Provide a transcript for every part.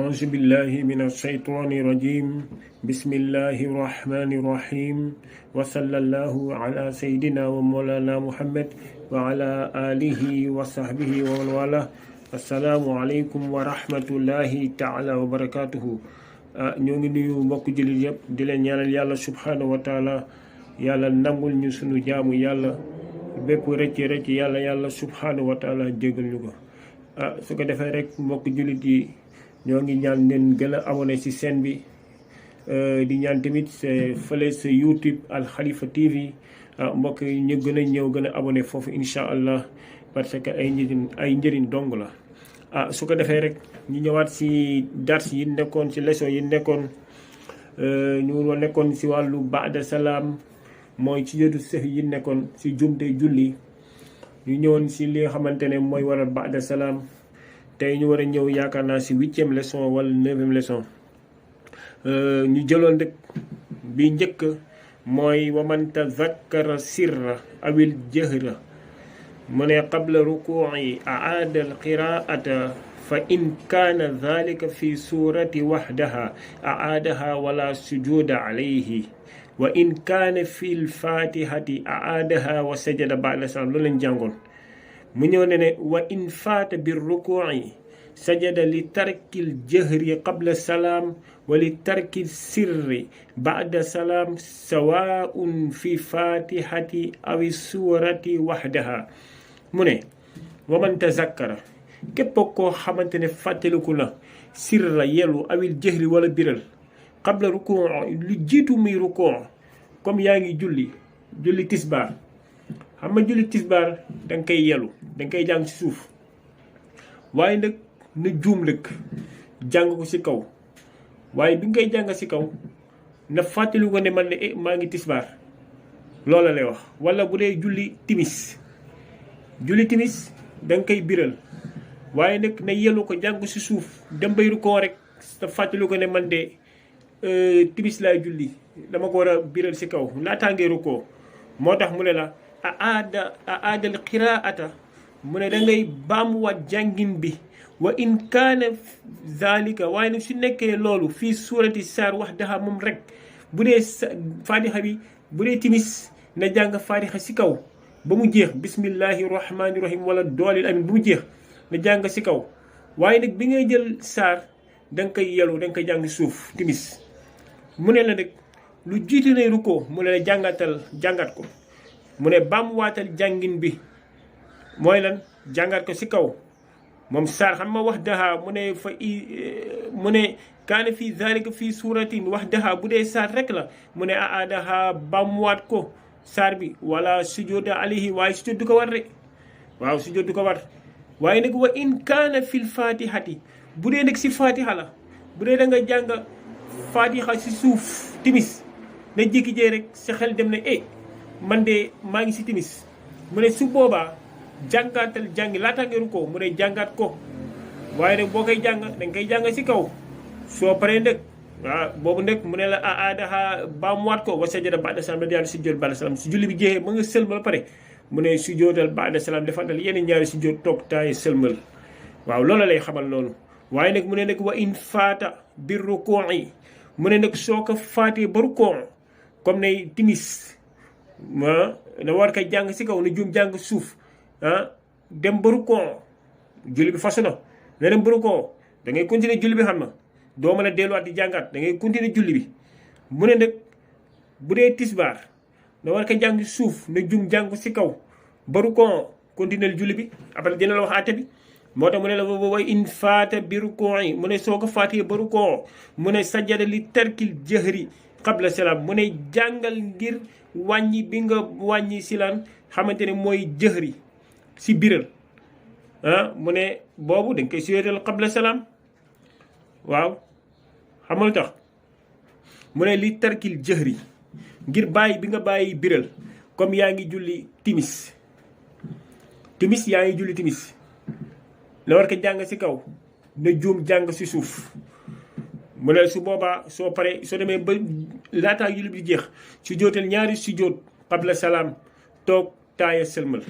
أعوذ بالله من الشيطان الرجيم بسم الله الرحمن الرحيم وصلى الله على سيدنا ومولانا محمد وعلى آله وصحبه ومن والاه السلام عليكم ورحمة الله تعالى وبركاته ñoo ngi nuyu mbokk jullit yëpp di leen ñaanal yàlla subhanahu wa taala yàlla nangul ñu sunu jaamu yàlla bépp rëcc yàlla subhanahu wa taala jégal ñu ko su ko defee rek mbokk jullit yi ñoo ngi ñaan leen gën a abonné ci chaîne bi di ñaan tamit fële sa YouTube Al Khalifa TV mbokk yi ñu gën a ñëw gën a abonné foofu incha allah parce que ay njëriñ dong la su ko defee rek ñu ñëwaat ci dars yi nekkoon ci leçon yi nekkoon ñu nekkoon ci wàllu baada salaam mooy ci jotu sëf yi nekkoon ci jumte julli ñu ñëwoon ci li nga xamante ne mooy waral baada salaam tey ñu war a ñëw yaakaar naa ci 8e leçon wala 9e leçon ñu jëloon rek bi njëkk mooy waman tazakkara sirra awil jahra mu ne qabla rukuu'i aada al qiraata fa in kaana dhalika fi surati wahdaha aadaha wala sujuda alayhi wa in kaana fi l fatihati aadaha wa sajada ba'da salaam loolu lañ jàngoon mu ñëw ne wa in faata bir rukuu'i sajada li tarkil jahri qabla salaam wa li tarkil sirri ba'da salaam sawaa'un fi fatihati awi surati wahdaha mu ne waman tazakkara képp koo xamante ne fàttaliku na sirra yelu awil jahri wala biral qabla rukuu lu jiitu muy rukuu comme yaa ngi julli tisbaar xam nga julli tisbaar da nga koy yelu da nga koy jàng ci suuf waaye nag na juum lëkk jàng ko ci kaw waaye bi nga koy jàng ci kaw na fàttaliku ko ne man ne maa ngi tisbaar loola lay wax wala bu dee julli timis da nga koy biral waaye nag na yelu ko jàng ci suuf dem bay rukoo rek te fàttaliku ko ne man de timis laay julli dama ko war a biral ci kaw naataangee rukoo moo tax mu ne la aadal qiraata mu ne da ngay baamuwaat jàngin bi wa in kaana zalika waaye nag su nekkee loolu fii suurati saar wahdaha moom rek bu dee fatiha bi bu dee timis na jàng fatiha ci kaw ba mu jeex bismillahi rahmani rahim wala doolil amin ba mu jeex na jàng ci kaw waaye nag bi ngay jël saar da nga koy yelu da nga koy jàng suuf timis mu ne la nag lu jiitu ne rukkoo mu ne la jàngat ko mu ne baamuwaatal jàngin bi mooy lan jàngat ko ci kaw moom saar xam ma wahdaha mu ne kaana fii zalika fii suratin wahdaha bu dee saar rek la mu ne aadaha baamuwaat ko saar bi wala sujuda alayhi waaye sujud du ko war de waaw sujud du ko war waaye nag wa in kaana fil fatihati bu dee nag ci fatiha la bu dee da nga jàng fatiha ci suuf timis na jékki-jee rek sa xel dem ne man de maa ngi ci timis mu ne su boobaa jàngaatal jàngi laata ngeeru ko mu ne jàngaat ko waaye nag boo koy jàng da nga koy jàng ci kaw soo paree ndëg waaw boobu ndëg mu ne la aadaha baamuwaat ko wa sajada ba'da salaam la daal sujjóot ba'da salaam si julli bi jeexee ba nga sëlmal pare mu ne sujjóotal ba'da salaam defaatal yeneen ñaari sujjóot toog taaye sëlmal waaw loolu lay xamal loolu waaye nag mu ne nag wa in faata bir rukuu'i mu ne nag soo ko faatee ba rukuu comme ne timis na war ko jàng ci kaw na juum jàng suuf dem ba rukoo julli bi fasu na dem ba rukoo da ngay continuer julli bi xam na doo mën a delluwaat di jàngaat da ngay continuer julli bi mu ne nag bu dee tisbaar na war ko jàng suuf na juum jàng ci kaw ba rukoo continuer julli bi après dina la wax àtte bi moo tax mu ne la wa in faata bi rukoo yi mu ne soo ko faatee ba rukoo mu ne sajada li tarkil jahri qabla salaam mu ne jàngal ngir wàññi bi nga wàññi ci lan xamante ne mooy jëhri ci biral mu ne boobu dañ koy suyéetal qabla salaam waaw xamal tax mu ne li tarkil jëhri ngir bàyyi bi nga bàyyi biral comme yaa ngi julli timis yaa ngi julli timis la war ko jàng ci kaw na juum jàng ci suuf mu ne su boobaa soo paree soo demee ba laataa julli bi jeex su jootal ñaari su joot qabla salaam toog taaya sëlmal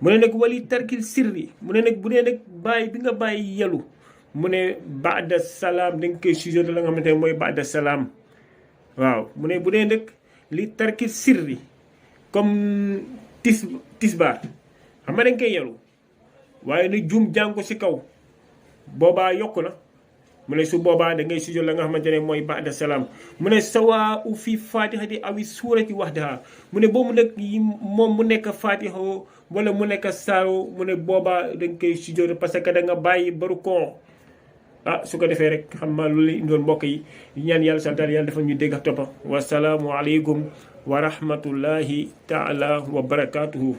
mu ne nag wali tarkil sirri mu ne nag bu dee nag bàyyi bi nga bàyyi yelu mu ne baada salaam da nga koy sujjóot la nga xamante ne mooy baada salaam. waaw mu ne bu dee nag li tarki sirri comme tisbaar xam nga dañ koy yaru waaye nag juum jàng ko si kaw boobaa yokku na. mu ne su boobaa da ngay sujjóot la nga xamante ne mooy baada salaam. mu ne sawaa u fi fatihati awi suurati wahdaha mu ne boobu nag moom mu nekk fatiha wala mu nekk saaro mu ne boobaa da nga koy sujjóot parce que da nga bàyyi baru koo su ko defee rek xam ma loolu indoon mbokk yi ñaan yàlla santal yàlla dafa ñu dégg ak toppa wasalaamu aleykum wa rahmatullahi taala wa barakatuhu